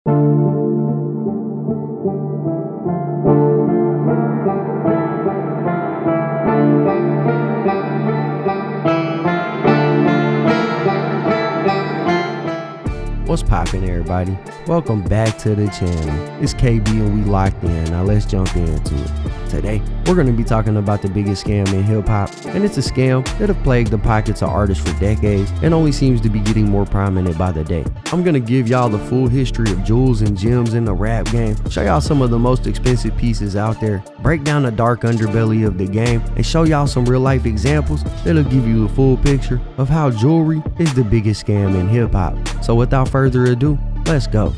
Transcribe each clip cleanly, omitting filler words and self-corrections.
What's poppin', everybody? Welcome back to the channel. It's KB and we locked in. Now let's jump into it. Today, we're going to be talking about the biggest scam in hip-hop, and it's a scam that have plagued the pockets of artists for decades and only seems to be getting more prominent by the day. I'm going to give y'all the full history of jewels and gems in the rap game, show y'all some of the most expensive pieces out there, break down the dark underbelly of the game, and show y'all some real-life examples that'll give you the full picture of how jewelry is the biggest scam in hip-hop. So without further ado, let's go.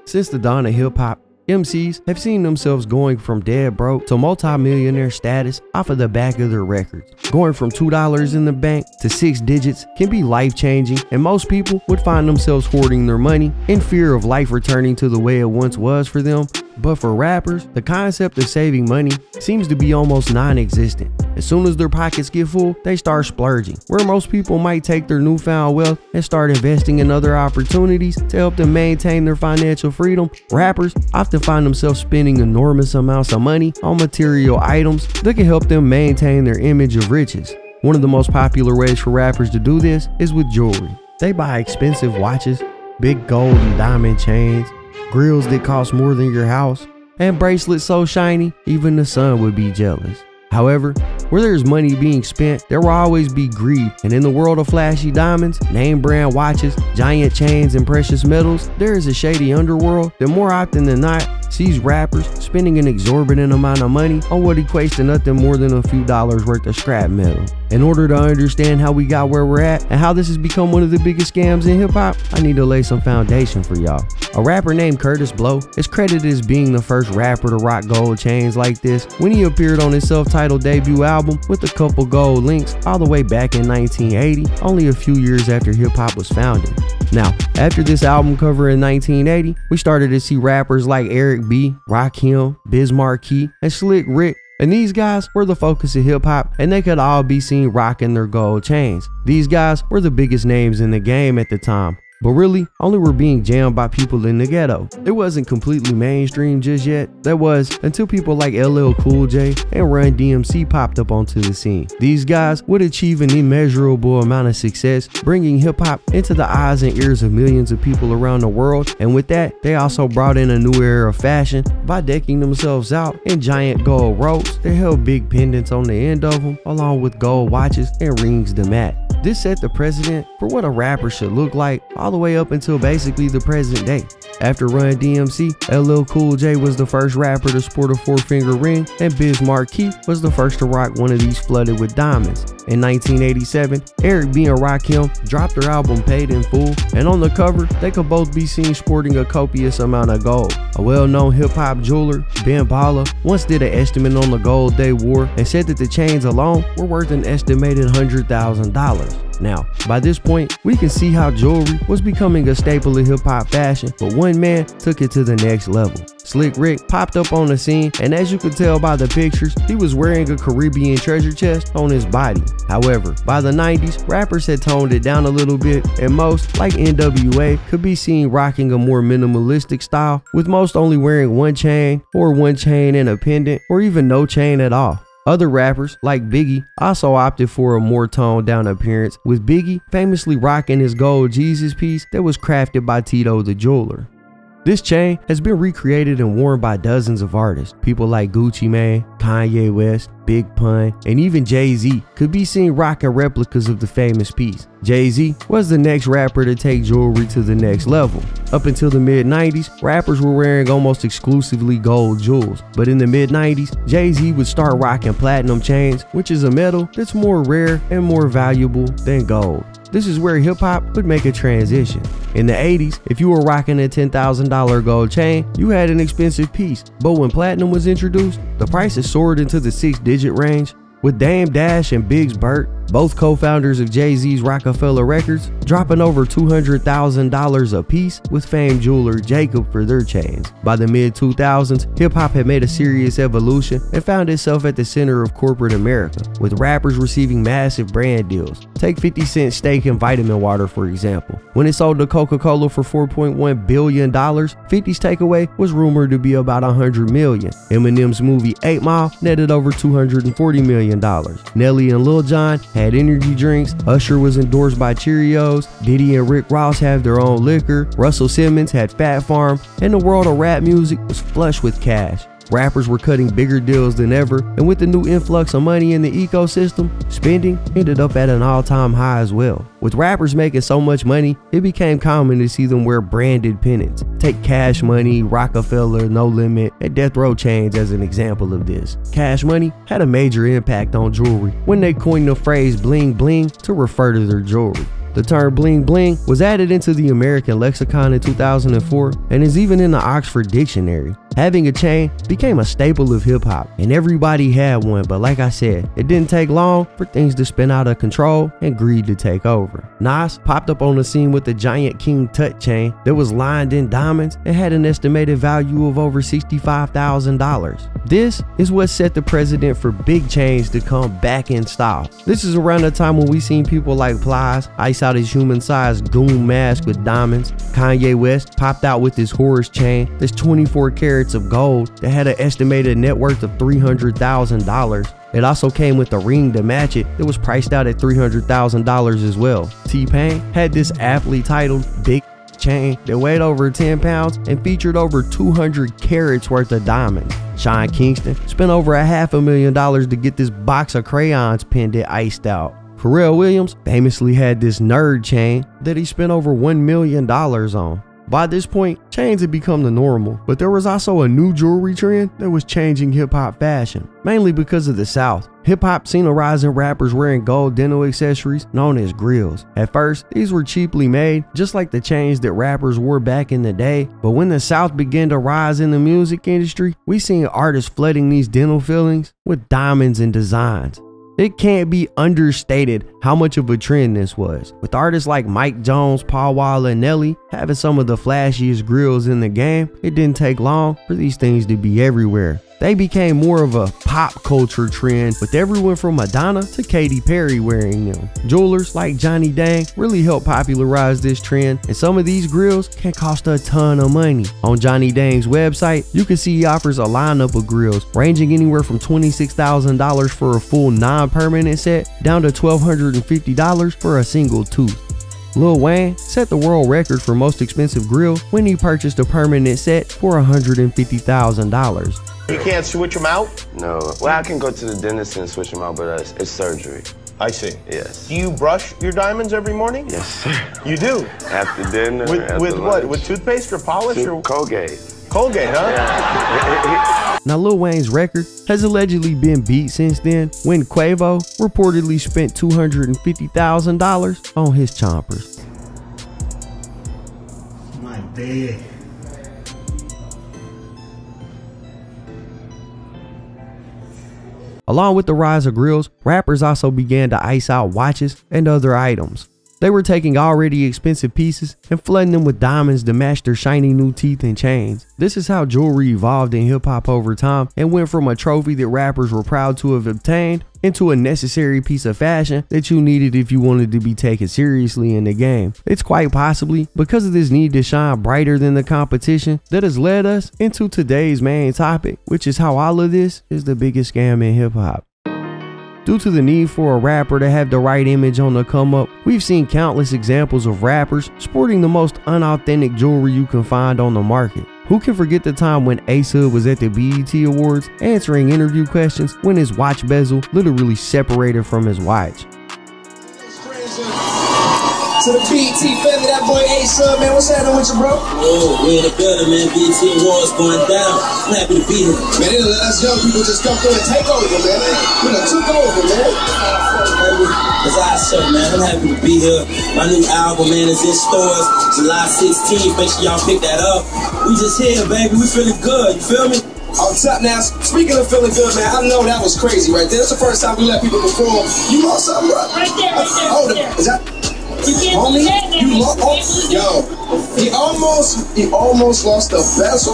Since the dawn of hip-hop, MCs have seen themselves going from dead broke to multi-millionaire status off of the back of their records. Going from $2 in the bank to 6 digits can be life-changing, and most people would find themselves hoarding their money in fear of life returning to the way it once was for them. But for rappers, the concept of saving money seems to be almost non-existent. As soon as their pockets get full, they start splurging. Where most people might take their newfound wealth and start investing in other opportunities to help them maintain their financial freedom, rappers often find themselves spending enormous amounts of money on material items that can help them maintain their image of riches. One of the most popular ways for rappers to do this is with jewelry. They buy expensive watches, big gold and diamond chains, grills that cost more than your house, and bracelets so shiny even the sun would be jealous. However, where there's money being spent, there will always be greed, and in the world of flashy diamonds, name brand watches, giant chains, and precious metals, there is a shady underworld that more often than not sees rappers spending an exorbitant amount of money on what equates to nothing more than a few dollars worth of scrap metal. In order to understand how we got where we're at and how this has become one of the biggest scams in hip-hop, I need to lay some foundation for y'all. A rapper named Kurtis Blow is credited as being the first rapper to rock gold chains like this when he appeared on his self-titled debut album with a couple gold links all the way back in 1980, only a few years after hip-hop was founded. Now, after this album cover in 1980, we started to see rappers like Eric B, Rakim, Biz Markie, and Slick Rick. And these guys were the focus of hip-hop, and they could all be seen rocking their gold chains. These guys were the biggest names in the game at the time, but really only were being jammed by people in the ghetto. It wasn't completely mainstream just yet. That was until people like LL Cool J and Run DMC popped up onto the scene. These guys would achieve an immeasurable amount of success, bringing hip-hop into the eyes and ears of millions of people around the world, and with that, they also brought in a new era of fashion by decking themselves out in giant gold ropes that held big pendants on the end of them, along with gold watches and rings to match. This set the precedent for what a rapper should look like all the way up until basically the present day. After Run DMC, LL Cool J was the first rapper to sport a 4-finger ring, and Biz Markie was the first to rock one of these flooded with diamonds. In 1987, Eric B and Rakim dropped their album Paid in Full, and on the cover, they could both be seen sporting a copious amount of gold. A well-known hip-hop jeweler, Ben Baller, once did an estimate on the gold they wore and said that the chains alone were worth an estimated $100,000. Now, by this point, we can see how jewelry was becoming a staple of hip-hop fashion, but one man took it to the next level. Slick Rick popped up on the scene, and as you could tell by the pictures, he was wearing a Caribbean treasure chest on his body. However, by the 90s, rappers had toned it down a little bit, and most, like NWA, could be seen rocking a more minimalistic style, with most only wearing one chain, or one chain and a pendant, or even no chain at all. Other rappers, like Biggie, also opted for a more toned down appearance, with Biggie famously rocking his gold Jesus piece that was crafted by Tito the Jeweler. This chain has been recreated and worn by dozens of artists. People like Gucci Mane, Kanye West, Big Pun, and even Jay-Z could be seen rocking replicas of the famous piece. Jay-Z was the next rapper to take jewelry to the next level. Up until the mid-90s, rappers were wearing almost exclusively gold jewels. But in the mid-90s, Jay-Z would start rocking platinum chains, which is a metal that's more rare and more valuable than gold. This is where hip-hop would make a transition. In the 80s, if you were rocking a $10,000 gold chain, you had an expensive piece. But when platinum was introduced, the prices soared into the 6-digit range. With Dame Dash and Biggs Burt, both co-founders of Jay-Z's Rockefeller Records, dropping over $200,000 a piece with famed jeweler Jacob for their chains. By the mid-2000s, hip-hop had made a serious evolution and found itself at the center of corporate America, with rappers receiving massive brand deals. Take 50 Cent stake in Vitamin Water, for example. When it sold to Coca-Cola for $4.1 billion, 50's takeaway was rumored to be about $100 million. Eminem's movie 8 Mile netted over $240 million. Nelly and Lil Jon had energy drinks. Usher was endorsed by Cheerios. Diddy and Rick Ross have their own liquor. Russell Simmons had Fat Farm, and the world of rap music was flush with cash. Rappers were cutting bigger deals than ever, and with the new influx of money in the ecosystem, spending ended up at an all-time high as well. With rappers making so much money, it became common to see them wear branded pennants. Take Cash Money, Rockefeller, No Limit, and Death Row chains as an example of this. Cash Money had a major impact on jewelry when they coined the phrase bling bling to refer to their jewelry. The term bling bling was added into the American lexicon in 2004 and is even in the Oxford Dictionary. Having a chain became a staple of hip hop, and everybody had one, but like I said, it didn't take long for things to spin out of control and greed to take over. Nas popped up on the scene with the giant King Tut chain that was lined in diamonds and had an estimated value of over $65,000. This is what set the precedent for big chains to come back in style. This is around the time when we seen people like Plies ice out his human-sized goon mask with diamonds. Kanye West popped out with his Horus chain that's 24 carats of gold that had an estimated net worth of $300,000. It also came with a ring to match it that was priced out at $300,000 as well. T-Pain had this aptly titled Big chain that weighed over 10 pounds and featured over 200 carats worth of diamonds. Sean Kingston spent over $500,000 to get this box of crayons pendant iced out. Pharrell Williams famously had this nerd chain that he spent over $1 million on. By this point, chains had become the normal, but there was also a new jewelry trend that was changing hip-hop fashion, mainly because of the South. Hip-hop seen a rise in rappers wearing gold dental accessories known as grills. At first, these were cheaply made, just like the chains that rappers wore back in the day, but when the South began to rise in the music industry, we seen artists flooding these dental fillings with diamonds and designs. It can't be understated how much of a trend this was, with artists like Mike Jones, Paul Wall, and Nelly having some of the flashiest grills in the game. It didn't take long for these things to be everywhere. They became more of a pop culture trend, with everyone from Madonna to Katy Perry wearing them. Jewelers like Johnny Dang really helped popularize this trend, and some of these grills can cost a ton of money. On Johnny Dang's website, you can see he offers a lineup of grills ranging anywhere from $26,000 for a full non-permanent set down to $1,250 for a single tooth. Lil Wayne set the world record for most expensive grill when he purchased a permanent set for $150,000. You can't switch them out? No. Well, I can go to the dentist and switch them out, but it's surgery. I see. Yes. Do you brush your diamonds every morning? Yes, sir. You do? After dinner, with what? With toothpaste or polish? Or Colgate. Colgate, huh? Yeah. Now, Lil Wayne's record has allegedly been beat since then when Quavo reportedly spent $250,000 on his chompers. My bad. Along with the rise of grills, rappers also began to ice out watches and other items. They were taking already expensive pieces and flooding them with diamonds to match their shiny new teeth and chains. This is how jewelry evolved in hip hop over time and went from a trophy that rappers were proud to have obtained into a necessary piece of fashion that you needed if you wanted to be taken seriously in the game. It's quite possibly because of this need to shine brighter than the competition that has led us into today's main topic, which is how all of this is the biggest scam in hip hop. Due to the need for a rapper to have the right image on the come up, we've seen countless examples of rappers sporting the most unauthentic jewelry you can find on the market. Who can forget the time when Ace Hood was at the BET Awards answering interview questions when his watch bezel literally separated from his watch? To the BET family, that boy Ace Hood, man, what's happening with you, bro? Oh, we in the building, man. BET Awards going down. I'm happy to be here. Man, they let us young people just come through and take over, man. We done took over, man. It's awesome, man. I'm happy to be here. My new album, man, is in stores July 16th. Make sure y'all pick that up. We just here, baby. We feeling good. You feel me? On top now, speaking of feeling good, man, I know that was crazy right there. That's the first time we let people perform. You lost something, bro? Right there, right there. Hold right up. Is that... Homie, you lost. Yo, he almost lost the bezel.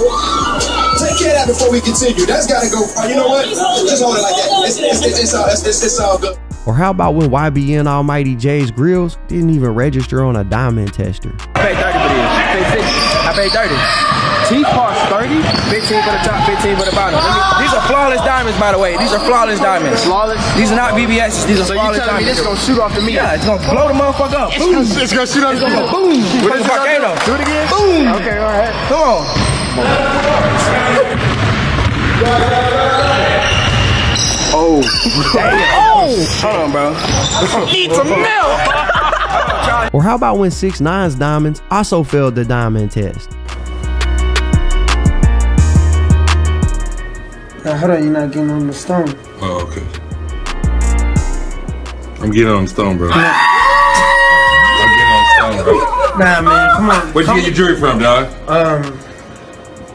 Take care of that before we continue. That's gotta go. You know what? Just hold it like that. It's all good. Or how about when YBN Almighty J's grills didn't even register on a diamond tester? I paid 30 for this. I paid 6. I paid 30. T cost 30, 15 for the top, 15 for the bottom. These are flawless diamonds, by the way. These are flawless diamonds. Flawless? These are not BBSs. These are So you flawless telling me diamonds. this gonna shoot off the meter? Yeah, it's gonna blow the motherfucker up. Boom. It's gonna shoot off It's the gonna meter. go boom. What With is the it gonna volcano. do? Do it again? Boom. Okay, all right. Come on. Oh. Hold on, bro. Need some milk. Or how about when 6ix9ine's diamonds also failed the diamond test? Now, hold on, you're not getting on the stone. Oh, okay. I'm getting on the stone, bro. I'm getting on the stone, bro. Nah, man, come on. Where'd you get your jewelry from, dog?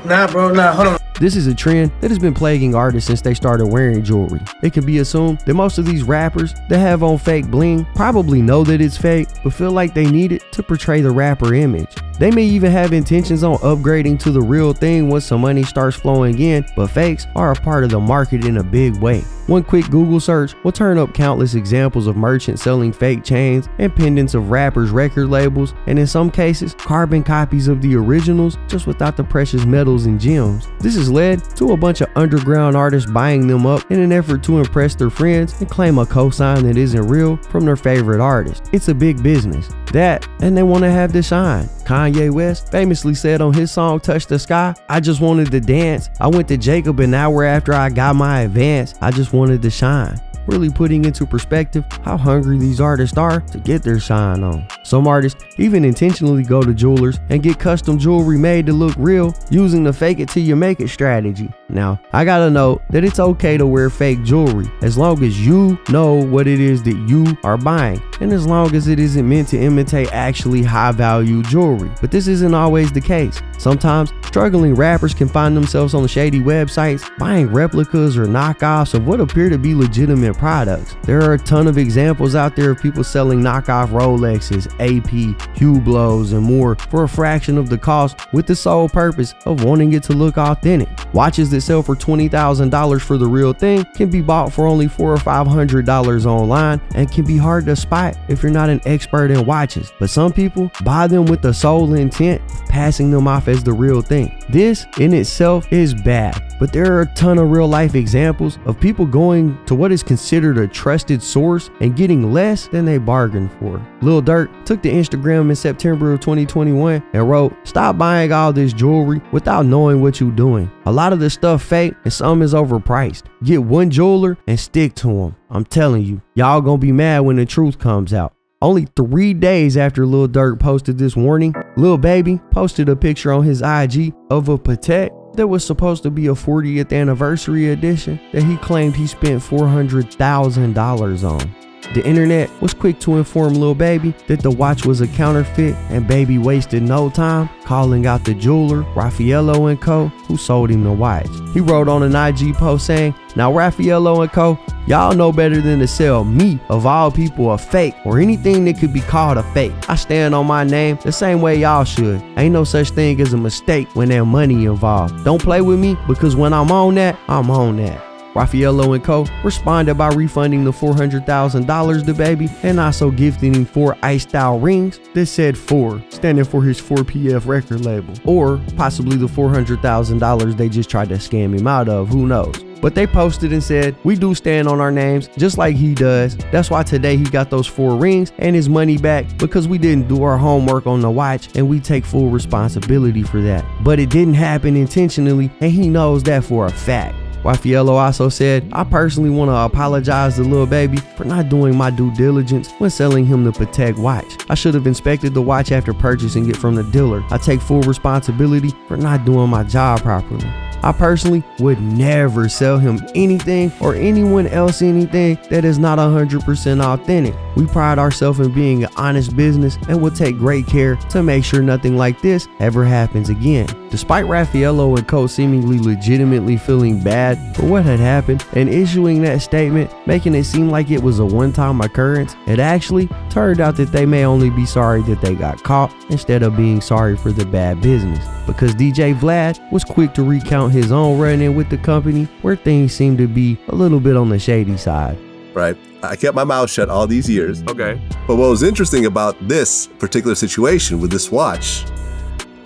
Nah, bro, nah, hold on. This is a trend that has been plaguing artists since they started wearing jewelry. It can be assumed that most of these rappers that have on fake bling probably know that it's fake, but feel like they need it to portray the rapper image. They may even have intentions on upgrading to the real thing once some money starts flowing in, but fakes are a part of the market in a big way. One quick Google search will turn up countless examples of merchants selling fake chains and pendants of rappers' record labels, and in some cases, carbon copies of the originals just without the precious metals and gems. This has led to a bunch of underground artists buying them up in an effort to impress their friends and claim a cosign that isn't real from their favorite artist. It's a big business. That, and they want to have the shine. Kanye West famously said on his song Touch the Sky, "I just wanted to dance. I went to Jacob an hour after I got my advance. I just wanted to shine." Really putting into perspective how hungry these artists are to get their shine on. Some artists even intentionally go to jewelers and get custom jewelry made to look real using the fake it till you make it strategy. Now, I gotta note that it's okay to wear fake jewelry as long as you know what it is that you are buying, and as long as it isn't meant to imitate actually high value jewelry. But this isn't always the case. Sometimes struggling rappers can find themselves on shady websites buying replicas or knockoffs of what appear to be legitimate products. There are a ton of examples out there of people selling knockoff Rolexes, AP, Hublots, and more for a fraction of the cost with the sole purpose of wanting it to look authentic. Watches that sell for $20,000 for the real thing can be bought for only $400 or $500 online and can be hard to spot if you're not an expert in watches. But some people buy them with the sole intent of passing them off as the real thing. This in itself is bad, but there are a ton of real life examples of people going to what is considered a trusted source and getting less than they bargained for. Lil Durk took to Instagram in September of 2021 and wrote, "Stop buying all this jewelry without knowing what you're doing. A lot of the stuff fake and some is overpriced. Get one jeweler and stick to them. I'm telling you, y'all gonna be mad when the truth comes out." Only 3 days after Lil Durk posted this warning, Lil Baby posted a picture on his IG of a Patek that was supposed to be a 40th anniversary edition that he claimed he spent $400,000 on. The internet was quick to inform Lil Baby that the watch was a counterfeit, and Baby wasted no time calling out the jeweler, Raffaello & Co., who sold him the watch. He wrote on an IG post saying, "Now Raffaello & Co., y'all know better than to sell me, of all people, a fake or anything that could be called a fake. I stand on my name the same way y'all should. Ain't no such thing as a mistake when there's money involved. Don't play with me, because when I'm on that, I'm on that." Raffaello & Co. responded by refunding the $400,000 to Baby and also gifting him 4 ice-style rings that said 4, standing for his 4PF record label. Or possibly the $400,000 they just tried to scam him out of, who knows. But they posted and said, "We do stand on our names just like he does. That's why today he got those 4 rings and his money back, because we didn't do our homework on the watch, and we take full responsibility for that. But it didn't happen intentionally, and he knows that for a fact." Raffaello also said, "I personally want to apologize to Lil Baby for not doing my due diligence when selling him the Patek watch. I should have inspected the watch after purchasing it from the dealer. I take full responsibility for not doing my job properly. I personally would never sell him anything or anyone else anything that is not 100% authentic. We pride ourselves in being an honest business and will take great care to make sure nothing like this ever happens again." Despite Raffaello & Co. seemingly legitimately feeling bad for what had happened and issuing that statement, making it seem like it was a one-time occurrence, it actually turned out that they may only be sorry that they got caught instead of being sorry for the bad business. Because DJ Vlad was quick to recount his own run-in with the company where things seemed to be a little bit on the shady side. right? I kept my mouth shut all these years. Okay. But what was interesting about this particular situation with this watch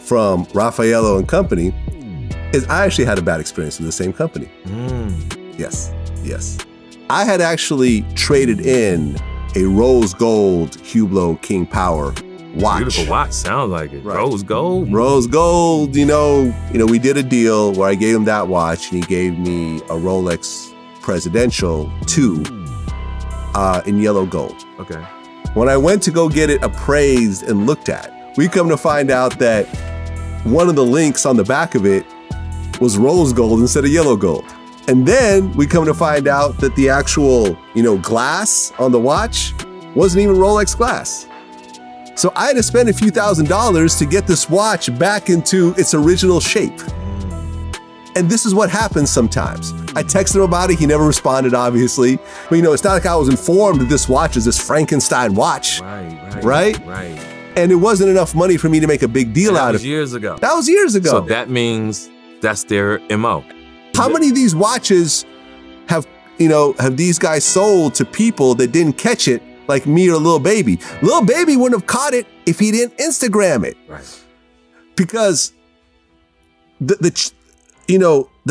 from Raffaello and Company is I actually had a bad experience with the same company. Yes, yes. I had actually traded in a rose gold Hublot King Power watch. Beautiful watch, sounds like it. Right. Rose gold. Rose gold, you know, we did a deal where I gave him that watch and he gave me a Rolex Presidential 2 in yellow gold. Okay. When I went to go get it appraised and looked at, we come to find out that one of the links on the back of it was rose gold instead of yellow gold. And then we come to find out that the actual, glass on the watch wasn't even Rolex glass. So I had to spend a few $1,000s to get this watch back into its original shape. And this is what happens sometimes. I texted him about it, he never responded, obviously. But it's not like I was informed that this watch is this Frankenstein watch. Right? And it wasn't enough money for me to make a big deal out of it. Years ago. That was years ago. So that means that's their MO. How many of these watches have these guys sold to people that didn't catch it, like me or Lil Baby? Lil Baby wouldn't have caught it if he didn't Instagram it. Right. Because the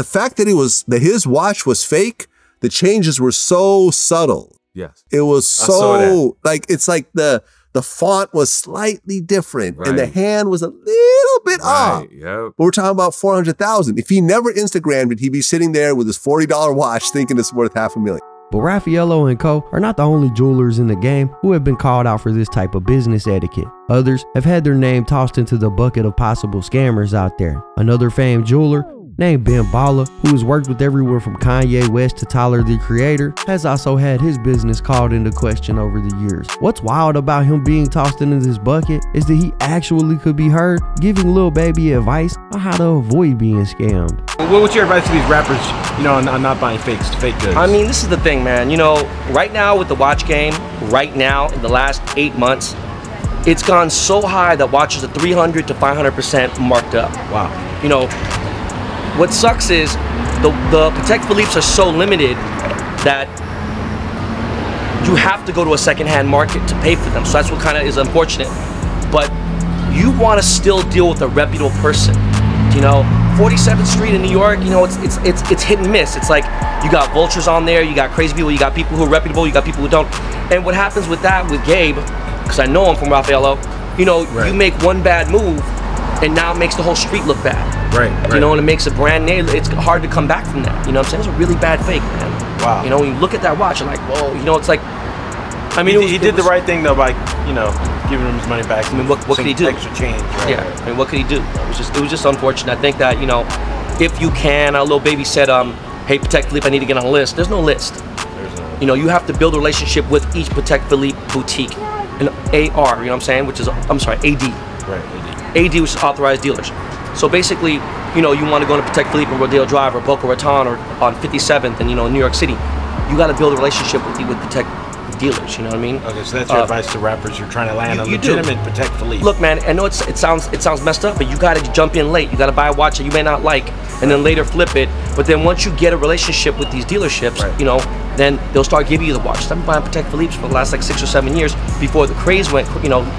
fact that his watch was fake, the changes were so subtle. Yes. It was so it's like the font was slightly different and the hand was a little bit off. Yep. But we're talking about 400,000. If he never Instagrammed it, he'd be sitting there with his $40 watch thinking it's worth $500,000. But Raffaello and Co. are not the only jewelers in the game who have been called out for this type of business etiquette. Others have had their name tossed into the bucket of possible scammers out there. Another famed jeweler named Ben Baller, who has worked with everywhere from Kanye West to Tyler the Creator, has also had his business called into question over the years. What's wild about him being tossed into this bucket is that he actually could be heard giving Lil Baby advice on how to avoid being scammed. What's your advice to these rappers, on not buying fake goods? I mean, this is the thing, man. Right now with the watch game, right now in the last 8 months, it's gone so high that watches are 300 to 500% marked up. Wow. What sucks is the Patek Philippe's are so limited that you have to go to a secondhand market to pay for them. So that's what kind of is unfortunate. But you want to still deal with a reputable person. 47th Street in New York, it's hit and miss. It's like you got vultures on there, you got crazy people, you got people who are reputable, you got people who don't. And what happens with that with Gabe, because I know him from Raffaello, you make one bad move and now it makes the whole street look bad. Right. And it makes a brand name, it's hard to come back from that. You know what I'm saying? It's a really bad fake, man. Wow. When you look at that watch, you're like, whoa, it's like, I mean, he did the right thing though by, giving him his money back. I mean, what could he do? Extra change, right? Yeah. I mean, what could he do? It was just unfortunate. I think that, if you can, Lil Baby said, hey, Patek Philippe, I need to get on a list. There's no list. You have to build a relationship with each Patek Philippe boutique. An AR, you know what I'm saying? Which is, I'm sorry, AD. Right, AD, which is authorized dealers. So basically, you want to go to Patek Philippe or Rodeo Drive or Boca Raton or on 57th and, in New York City. You got to build a relationship with Patek dealers, you know what I mean? Okay, so that's your advice to rappers. You're trying to land a legitimate Patek Philippe. Look, man, I know it sounds messed up, but you got to jump in late. You got to buy a watch that you may not like, and then later flip it. But then once you get a relationship with these dealerships, then they'll start giving you the watch. I've been buying Patek Philippe's for the last 6 or 7 years before the craze went,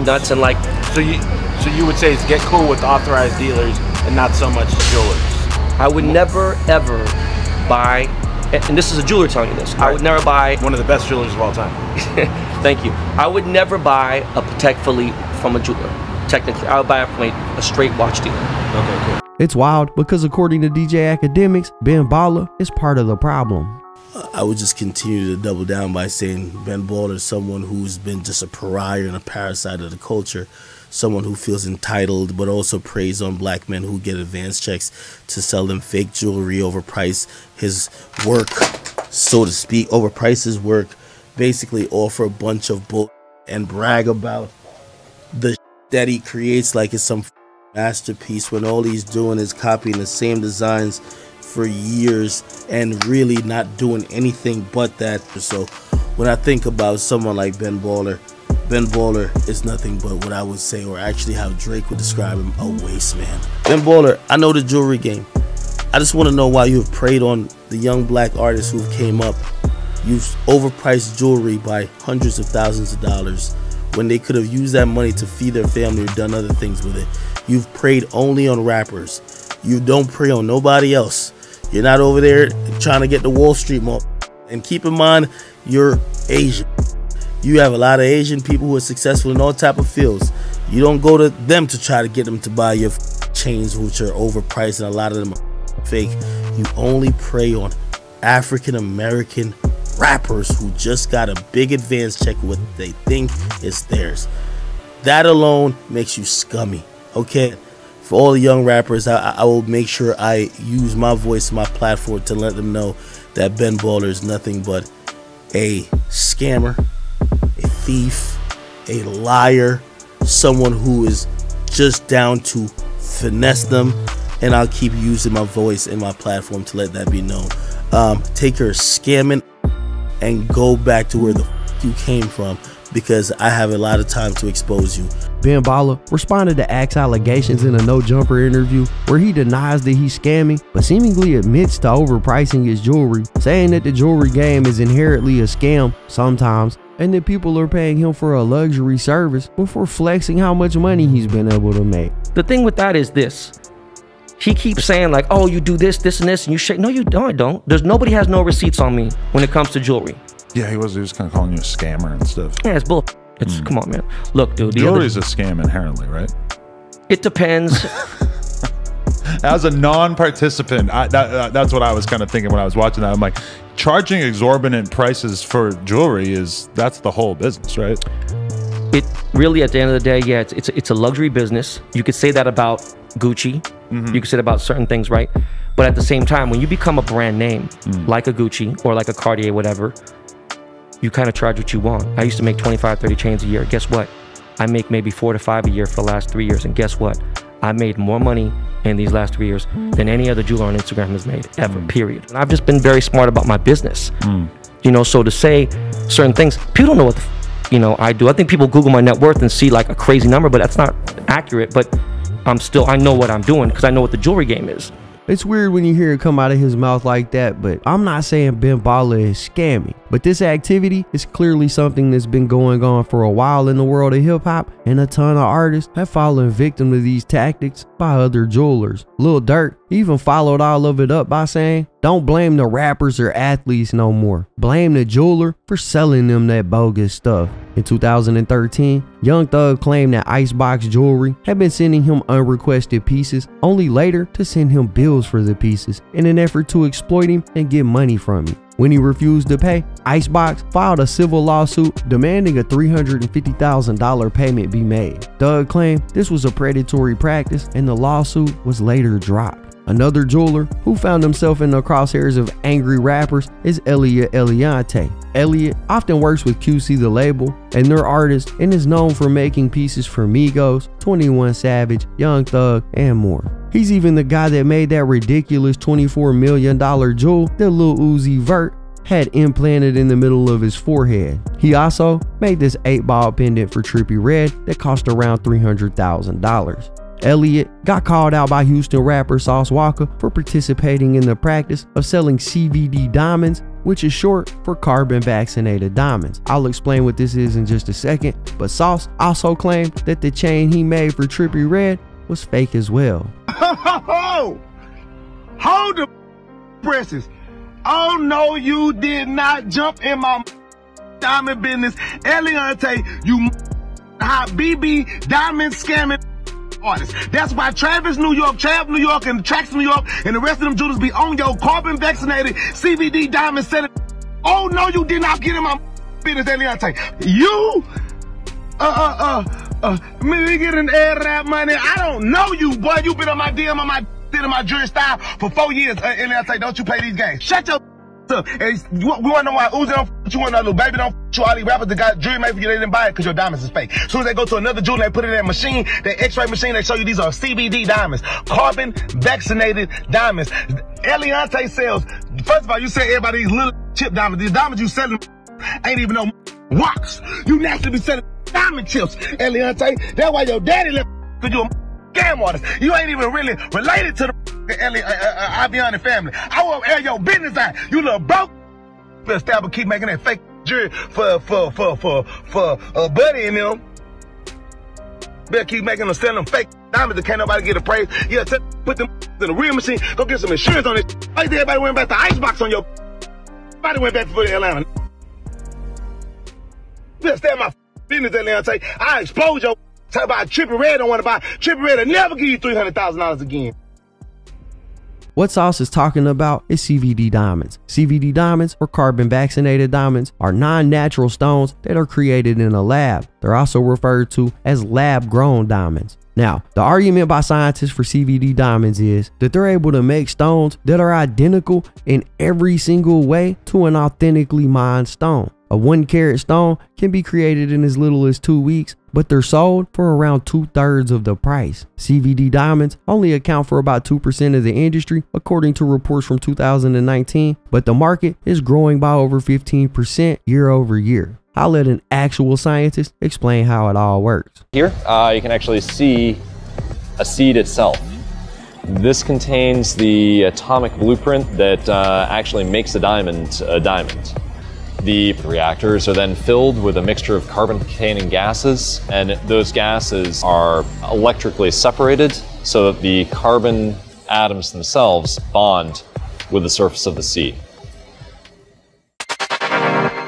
nuts and like. So you would say it's get cool with authorized dealers and not so much jewelers. I would never ever buy. And this is a jeweler telling you this. I would never buy... One of the best jewelers of all time. Thank you. I would never buy a Patek Philippe from a jeweler. Technically, I would buy it from a straight watch dealer. Okay, cool. It's wild because according to DJ Academics, Ben Baller is part of the problem. I would just continue to double down by saying Ben Baller is someone who's been just a pariah and a parasite of the culture. Someone who feels entitled, but also preys on black men who get advance checks to sell them fake jewelry, overprice his work, so to speak, overprice his work, basically offer a bunch of bull and brag about the that he creates like it's some masterpiece when all he's doing is copying the same designs for years and really not doing anything but that. So when I think about someone like Ben Baller is nothing but what I would say, or actually how Drake would describe him, a waste man. Ben Baller, I know the jewelry game. I just want to know why you have preyed on the young black artists who came up You've overpriced jewelry by hundreds of thousands of dollars when they could have used that money to feed their family or done other things with it. You've preyed only on rappers. You don't prey on nobody else. You're not over there trying to get the Wall Street mall. And keep in mind, you're Asian. You have a lot of Asian people who are successful in all type of fields. You don't go to them to try to get them to buy your chains, which are overpriced, and a lot of them are fake. You only prey on African American rappers who just got a big advance check with what they think is theirs. That alone makes you scummy, okay? For all the young rappers, I will make sure I use my voice, my platform to let them know that Ben Baller is nothing but a scammer, a thief, a liar, someone who is just down to finesse them, and I'll keep using my voice and my platform to let that be known. Take your scamming and go back to where the you came from, because I have a lot of time to expose you. Ben Baller responded to Axe allegations in a No Jumper interview where he denies that he's scamming, but seemingly admits to overpricing his jewelry, saying that the jewelry game is inherently a scam sometimes, and that people are paying him for a luxury service before flexing how much money he's been able to make. The thing with that is this. He keeps saying like, oh, you do this, this, and this, and you shake. No, you don't. I don't. Nobody has no receipts on me when it comes to jewelry. Yeah, he was kind of calling you a scammer and stuff. Yeah, it's bull. Come on, man. Look, dude. Jewelry's a scam inherently, right? It depends. As a non-participant, that's what I was kind of thinking when I was watching that. I'm like, charging exorbitant prices for jewelry that's the whole business, right? It really, at the end of the day, yeah, it's a luxury business. You could say that about Gucci. You could say that about certain things, right? But at the same time, when you become a brand name, like a Gucci or like a Cartier, whatever, you kind of charge what you want. I used to make 25, 30 chains a year. Guess what? I make maybe 4 to 5 a year for the last 3 years. And guess what? I made more money in these last 3 years than any other jeweler on Instagram has made ever, period. And I've just been very smart about my business. You know, so to say certain things, people don't know what the I do. I think people Google my net worth and see like a crazy number, but that's not accurate. But I know what I'm doing because I know what the jewelry game is. It's weird when you hear it come out of his mouth like that, but I'm not saying Ben Baller is scamming. But this activity is clearly something that's been going on for a while in the world of hip hop, and a ton of artists have fallen victim to these tactics by other jewelers. Lil Durk even followed all of it up by saying, don't blame the rappers or athletes no more. Blame the jeweler for selling them that bogus stuff. In 2013, Young Thug claimed that Icebox Jewelry had been sending him unrequested pieces, only later to send him bills for the pieces in an effort to exploit him and get money from him. When he refused to pay, Icebox filed a civil lawsuit demanding a $350,000 payment be made. Thug claimed this was a predatory practice and the lawsuit was later dropped. Another jeweler who found himself in the crosshairs of angry rappers is Elliot Eliantte. Elliot often works with QC the label and their artists, and is known for making pieces for Migos, 21 Savage, Young Thug, and more. He's even the guy that made that ridiculous $24 million jewel that Lil Uzi Vert had implanted in the middle of his forehead. He also made this 8-ball pendant for Trippie Redd that cost around $300,000. Elliot got called out by Houston rapper Sauce Walka for participating in the practice of selling CVD diamonds, which is short for carbon vaccinated diamonds. I'll explain what this is in just a second, but Sauce also claimed that the chain he made for Trippie Redd was fake as well. Hold the presses. Oh no, you did not jump in my diamond business. Eliantte, you hot BB diamond scamming artist. That's why Travis New York, Trav New York, and Trax New York, and the rest of them jewelers be on your carbon vaccinated CVD diamond selling. Oh no, you did not get in my business, Eliantte. You, me getting air that money. I don't know you, boy. You been on my DM on my jewelry style for 4 years. Eliantte, don't you play these games? Shut your up. And we wanna know why Uzi don't f you, want to know Lil Baby don't f you, all these rappers that got jewelry made for you, they didn't buy it because your diamonds is fake. As soon as they go to another jeweler, they put it in that machine, that x-ray machine, they show you these are CBD diamonds, carbon vaccinated diamonds. Eliantte sells, first of all, you say everybody these little chip diamonds. These diamonds you selling ain't even no rocks. You naturally be selling diamond chips, Eliantte. That's why your daddy left because you a scam artist. You ain't even really related to the Aviani family. I won't air your business out. You little broke better stop and keep making that fake jewelry for Buddy and them. Better keep making them, selling them fake diamonds that can't nobody get a praise. Yeah, put them in the real machine. Go get some insurance on it. Like everybody went back to Icebox on your. Everybody went back to Atlanta. Better stay in my business, Atlanta. I expose your. Talk about Trippie Redd don't want to buy. Trippie Redd will never give you $300,000 again. What Sauce is talking about is CVD diamonds. CVD diamonds, or carbon vaccinated diamonds, are non-natural stones that are created in a lab. They're also referred to as lab-grown diamonds. Now, the argument by scientists for CVD diamonds is that they're able to make stones that are identical in every single way to an authentically mined stone. A 1 carat stone can be created in as little as 2 weeks, but they're sold for around 2/3 of the price. CVD diamonds only account for about 2% of the industry, according to reports from 2019, but the market is growing by over 15% year over year. I'll let an actual scientist explain how it all works. Here, you can actually see a seed itself. This contains the atomic blueprint that actually makes a diamond a diamond. The reactors are then filled with a mixture of carbon-containing gases, and those gases are electrically separated so that the carbon atoms themselves bond with the surface of the seed.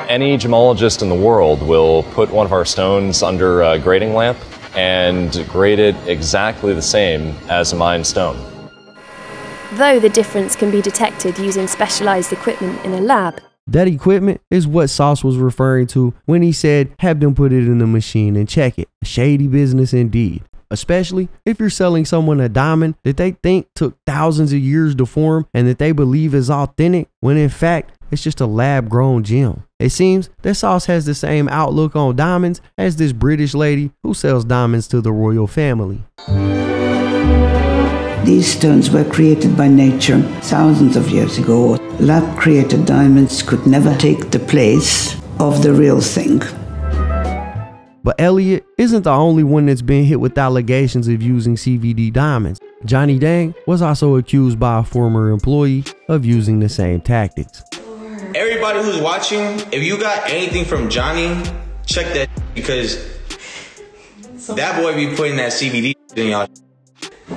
Any gemologist in the world will put one of our stones under a grading lamp and grade it exactly the same as a mined stone. Though the difference can be detected using specialized equipment in a lab, that equipment is what Sauce was referring to when he said have them put it in the machine and check it. A shady business indeed. Especially if you're selling someone a diamond that they think took thousands of years to form and that they believe is authentic, when in fact it's just a lab-grown gem. It seems that Sauce has the same outlook on diamonds as this British lady who sells diamonds to the royal family. These stones were created by nature thousands of years ago. Lab-created diamonds could never take the place of the real thing. But Elliot isn't the only one that's been hit with allegations of using CVD diamonds. Johnny Dang was also accused by a former employee of using the same tactics. Everybody who's watching, if you got anything from Johnny, check that, because that boy be putting that CBD in y'all.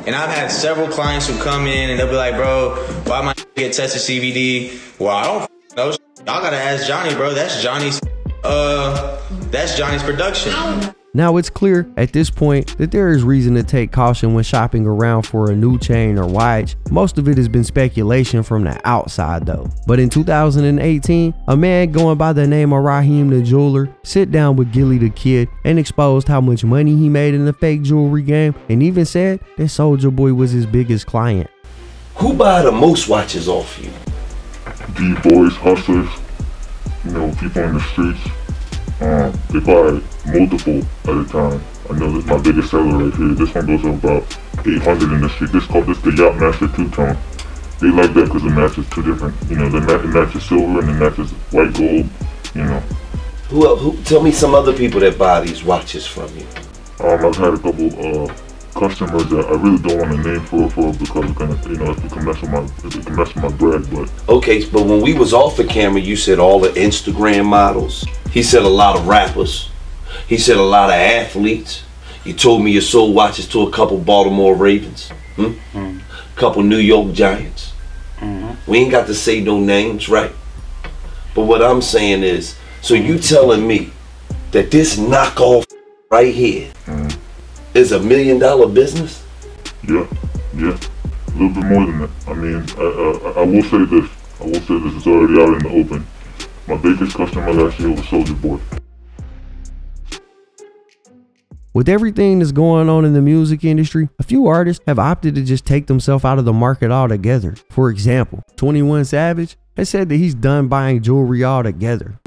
And I've had several clients who come in and they'll be like, bro, why am I get tested CBD? Well, I don't know. Y'all gotta ask Johnny, bro. That's Johnny's production. Now it's clear at this point that there is reason to take caution when shopping around for a new chain or watch. Most of it has been speculation from the outside though. But in 2018, a man going by the name of Raheem the Jeweler sit down with Gillie the Kid and exposed how much money he made in the fake jewelry game, and even said that Soulja Boy was his biggest client. Who buy the most watches off you? D-boys, hustlers, you know, people in the streets. They buy multiple at a time. I know this is my biggest seller right here. This one goes for about 800 in the street. This called the Yacht Master two-tone. They like that because the match is two different. You know, the match is silver and the match is white gold. You know. Who? Tell me some other people that buy these watches from you. I've had a couple customers that I really don't want to name for because it's gonna, you know, it can mess with my brand. But okay, but when we was off the camera, you said all the Instagram models. He said a lot of rappers. He said a lot of athletes. You told me you sold watches to a couple Baltimore Ravens, couple New York Giants. We ain't got to say no names, right? But what I'm saying is, so you telling me that this knockoff right here is $1 million business? Yeah, a little bit more than that. I mean, I will say this. It's already out in the open. My biggest customer last year was Soulja Boy. With everything that's going on in the music industry, a few artists have opted to just take themselves out of the market altogether. For example, 21 Savage has said that he's done buying jewelry altogether.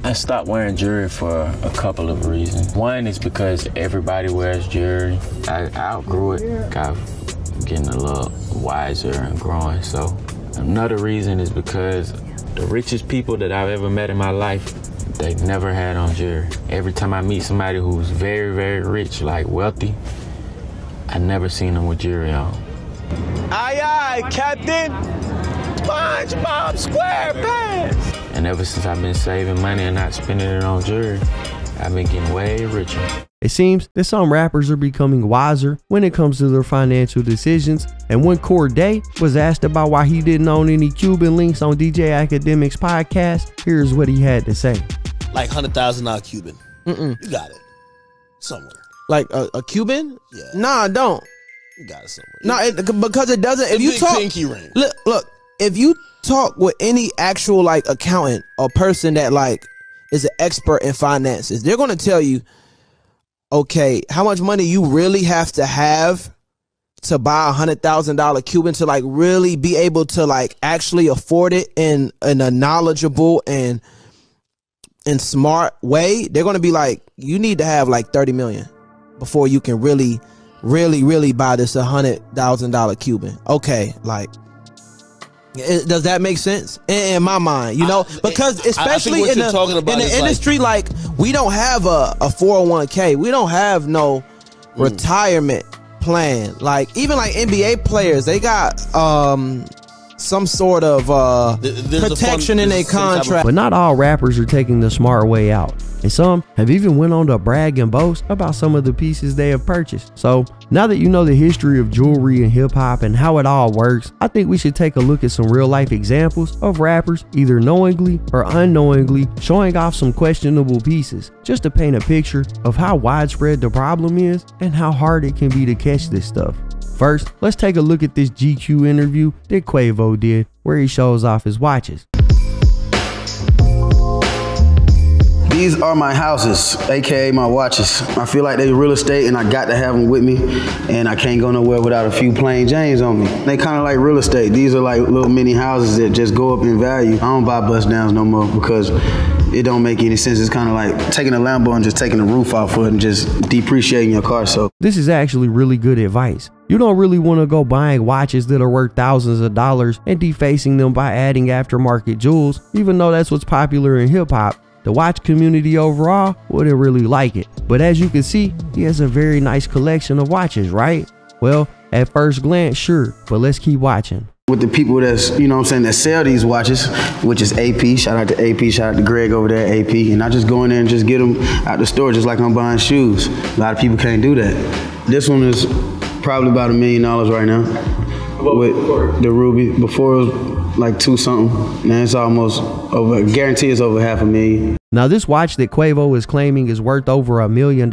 I stopped wearing jewelry for a couple of reasons. One is because everybody wears jewelry. I outgrew it, got getting a little wiser and growing. So another reason is because the richest people that I've ever met in my life, they never had on jewelry. Every time I meet somebody who's very, very rich, like wealthy, I never seen them with jewelry on. Aye, aye, Captain SpongeBob SquarePants. And ever since I've been saving money and not spending it on jewelry, I've been getting way richer. It seems that some rappers are becoming wiser when it comes to their financial decisions, and when Cordae was asked about why he didn't own any Cuban links on DJ Academic's podcast, here's what he had to say. Like $100,000 Cuban. Mm-mm. You got it. Somewhere. Like a Cuban? Yeah. Nah, I don't. You got it somewhere. No, because it doesn't. If you big talk, pinky ring. look, if you talk with any actual like accountant or person that like is an expert in finances, they're gonna tell you, okay, how much money you really have to buy $100,000 Cuban to like really be able to like actually afford it in a knowledgeable and smart way. They're gonna be like, you need to have like 30 million before you can really buy this $100,000 Cuban. Okay, like, does that make sense in my mind? You know, because especially in the industry, like we don't have a 401k, we don't have no retirement plan. Like even like NBA players, they got some sort of protection in their contract. But not all rappers are taking the smart way out, and some have even went on to brag and boast about some of the pieces they have purchased. So now that you know the history of jewelry and hip-hop and how it all works, I think we should take a look at some real-life examples of rappers either knowingly or unknowingly showing off some questionable pieces, just to paint a picture of how widespread the problem is and how hard it can be to catch this stuff. First, let's take a look at this GQ interview that Quavo did, where he shows off his watches. These are my houses, aka my watches. I feel like they're real estate and I got to have them with me, and I can't go nowhere without a few plain Janes on me. They kind of like real estate. These are like little mini houses that just go up in value. I don't buy bust downs no more because it don't make any sense. It's kind of like taking a Lambo and just taking the roof off of it and just depreciating your car. So this is actually really good advice. You don't really want to go buying watches that are worth thousands of dollars and defacing them by adding aftermarket jewels, even though that's what's popular in hip hop. The watch community overall wouldn't really like it. But as you can see, he has a very nice collection of watches, right? Well, at first glance, sure, but let's keep watching. With the people that's, you know what I'm saying, that sell these watches, which is AP, shout out to AP, shout out to Greg over there at AP, and I just go in there and just get them out the store just like I'm buying shoes. A lot of people can't do that. This one is probably about $1 million right now with the Ruby. Before it was like 2 something. Now it's almost over, guarantee it's over $500,000. Now this watch that Quavo is claiming is worth over $1 million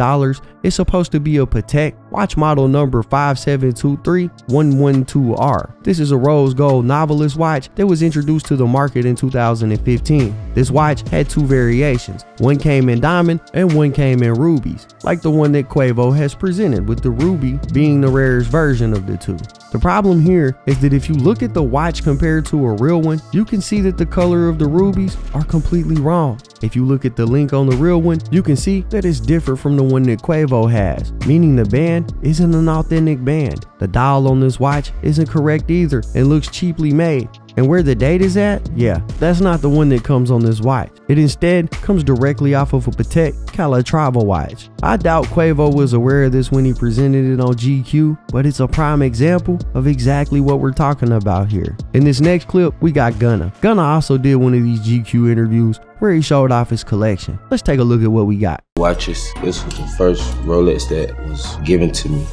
is supposed to be a Patek watch model number 5723112R. This is a rose gold novelist watch that was introduced to the market in 2015. This watch had 2 variations. One came in diamond and one came in rubies, like the one that Quavo has presented, with the ruby being the rarest version of the 2. The problem here is that if you look at the watch compared to a real one, you can see that the color of the rubies are completely wrong. If you look at the link on the real one, you can see that it's different from the one that Quavo has, meaning the band isn't an authentic band. The dial on this watch isn't correct either and looks cheaply made. And where the date is at, yeah, that's not the one that comes on this watch. It instead comes directly off of a Patek Calatrava watch. I doubt Quavo was aware of this when he presented it on GQ, but it's a prime example of exactly what we're talking about here. In this next clip, we got Gunna. Gunna also did one of these GQ interviews where he showed off his collection. Let's take a look at what we got. Watches. This was the first Rolex that was given to me.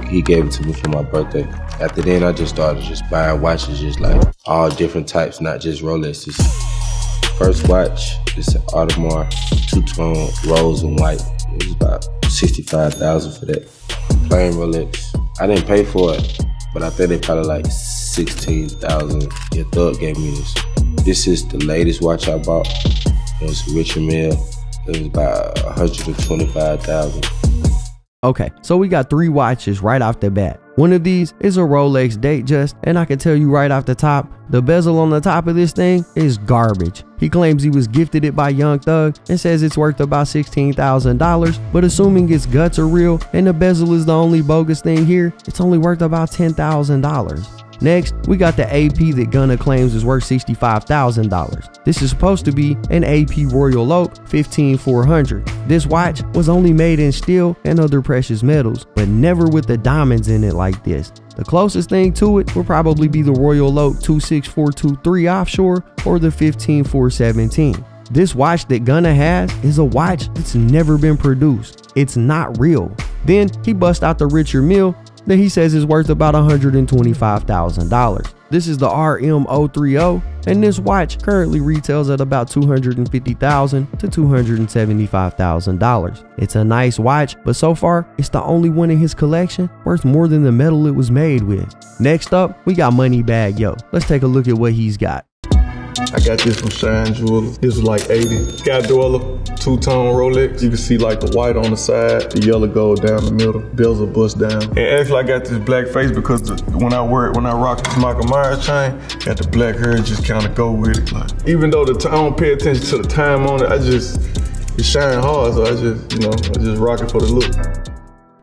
He gave it to me for my birthday. After then, I just started buying watches, just like all different types, not just Rolexes. First watch is an Audemars two-tone rose and white. It was about $65,000 for that. Plain Rolex. I didn't pay for it, but I think they probably like $16,000. Your thug gave me this. This is the latest watch I bought. It was Richard Mille. It was about $125,000. Okay, so we got 3 watches right off the bat. One of these is a Rolex Datejust, and I can tell you right off the top, the bezel on the top of this thing is garbage. He claims he was gifted it by Young Thug and says it's worth about $16,000, but assuming its guts are real and the bezel is the only bogus thing here, it's only worth about $10,000. Next, we got the AP that Gunna claims is worth $65,000. This is supposed to be an AP Royal Oak 15400. This watch was only made in steel and other precious metals, but never with the diamonds in it like this. The closest thing to it would probably be the Royal Oak 26423 offshore or the 15417. This watch that Gunna has is a watch that's never been produced. It's not real. Then he busts out the Richard Mille that he says is worth about $125,000. This is the RM030, and this watch currently retails at about $250,000 to $275,000. It's a nice watch, but so far, it's the only one in his collection worth more than the metal it was made with. Next up, we got Moneybagg Yo. Let's take a look at what he's got. I got this from Shine Jewelers. This is like 80. Scott Dweller, two-tone Rolex. You can see like the white on the side, the yellow gold down the middle, bezel bust down. And actually I got this black face because when I rock this Michael Myers chain, got the black hair just kind of go with it. Like, even though I don't pay attention to the time on it, it shine hard, so I just rock it for the look.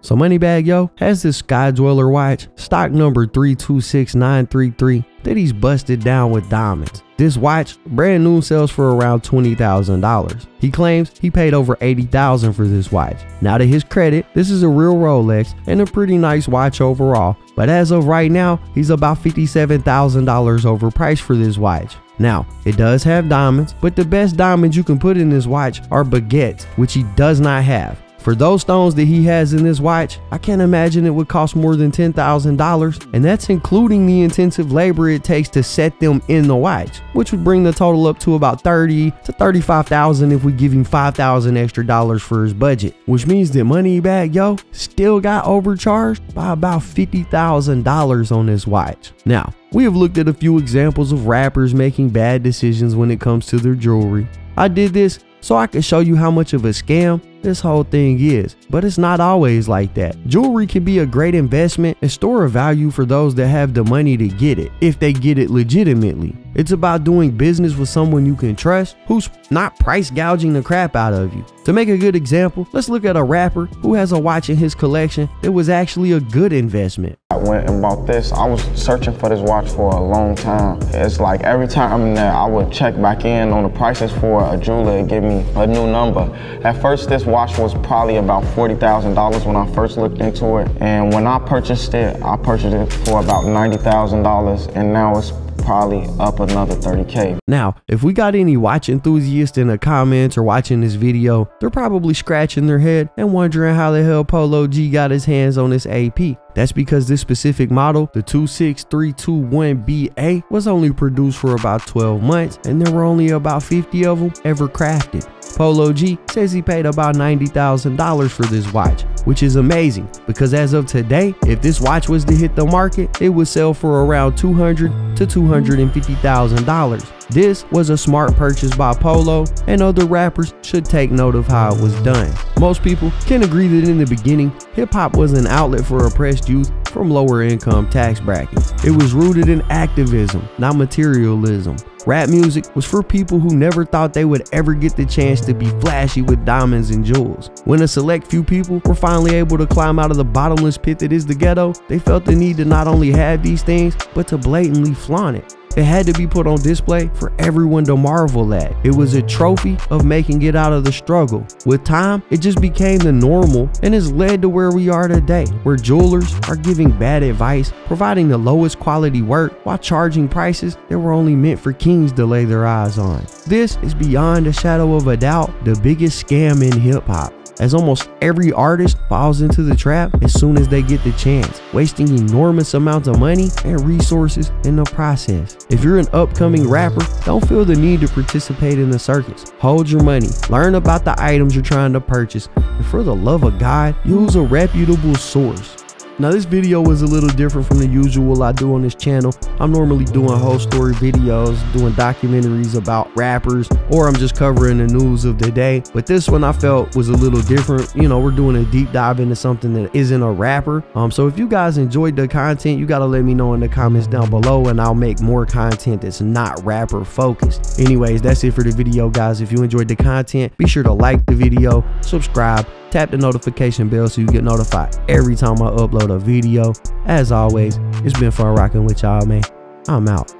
So Moneybagg Yo has this Sky Dweller watch, stock number 326933, that he's busted down with diamonds. This watch, brand new, sells for around $20,000. He claims he paid over $80,000 for this watch. Now to his credit, this is a real Rolex and a pretty nice watch overall, but as of right now, he's about $57,000 overpriced for this watch. Now, it does have diamonds, but the best diamonds you can put in this watch are baguettes, which he does not have. For those stones that he has in this watch, I can't imagine it would cost more than $10,000, and that's including the intensive labor it takes to set them in the watch, which would bring the total up to about $30,000 to $35,000 if we give him $5,000 extra dollars for his budget, which means that Moneybagg Yo still got overcharged by about $50,000 on this watch. Now, we have looked at a few examples of rappers making bad decisions when it comes to their jewelry. I did this so I can show you how much of a scam this whole thing is, but it's not always like that. Jewelry can be a great investment and store of value for those that have the money to get it, if they get it legitimately. It's about doing business with someone you can trust, who's not price gouging the crap out of you. To make a good example, let's look at a rapper who has a watch in his collection that was actually a good investment. I went and bought this. I was searching for this watch for a long time. It's like every time I'm there, I would check back in on the prices for a jeweler and give me a new number. At first, this watch was probably about $40,000 when I first looked into it. And when I purchased it for about $90,000, and now it's probably up another 30K. Now, if we got any watch enthusiasts in the comments or watching this video, they're probably scratching their head and wondering how the hell Polo G got his hands on this AP. That's because this specific model, the 26321BA, was only produced for about 12 months, and there were only about 50 of them ever crafted. Polo G says he paid about $90,000 for this watch, which is amazing because as of today, if this watch was to hit the market, it would sell for around $200,000 to $250,000. This was a smart purchase by Polo, and other rappers should take note of how it was done. Most people can agree that in the beginning, hip-hop was an outlet for oppressed youth from lower income tax brackets. It was rooted in activism, not materialism. Rap music was for people who never thought they would ever get the chance to be flashy with diamonds and jewels. When a select few people were finally able to climb out of the bottomless pit that is the ghetto, they felt the need to not only have these things, but to blatantly flaunt it. It had to be put on display for everyone to marvel at. It was a trophy of making it out of the struggle. With time, it just became the normal and has led to where we are today, where jewelers are giving bad advice, providing the lowest quality work while charging prices that were only meant for kings to lay their eyes on. This is beyond a shadow of a doubt the biggest scam in hip-hop, as almost every artist falls into the trap as soon as they get the chance, wasting enormous amounts of money and resources in the process. If you're an upcoming rapper, don't feel the need to participate in the circus. Hold your money, learn about the items you're trying to purchase, and for the love of God, use a reputable source. Now this video was a little different from the usual I do on this channel. I'm normally doing whole story videos, doing documentaries about rappers, or I'm just covering the news of the day. But this one I felt was a little different. You know, we're doing a deep dive into something that isn't a rapper. So if you guys enjoyed the content, you gotta let me know in the comments down below and I'll make more content that's not rapper focused. Anyways, that's it for the video, guys. If you enjoyed the content, be sure to like the video, subscribe, tap the notification bell so you get notified every time I upload upload a video. As always, it's been fun rocking with y'all, man. I'm out.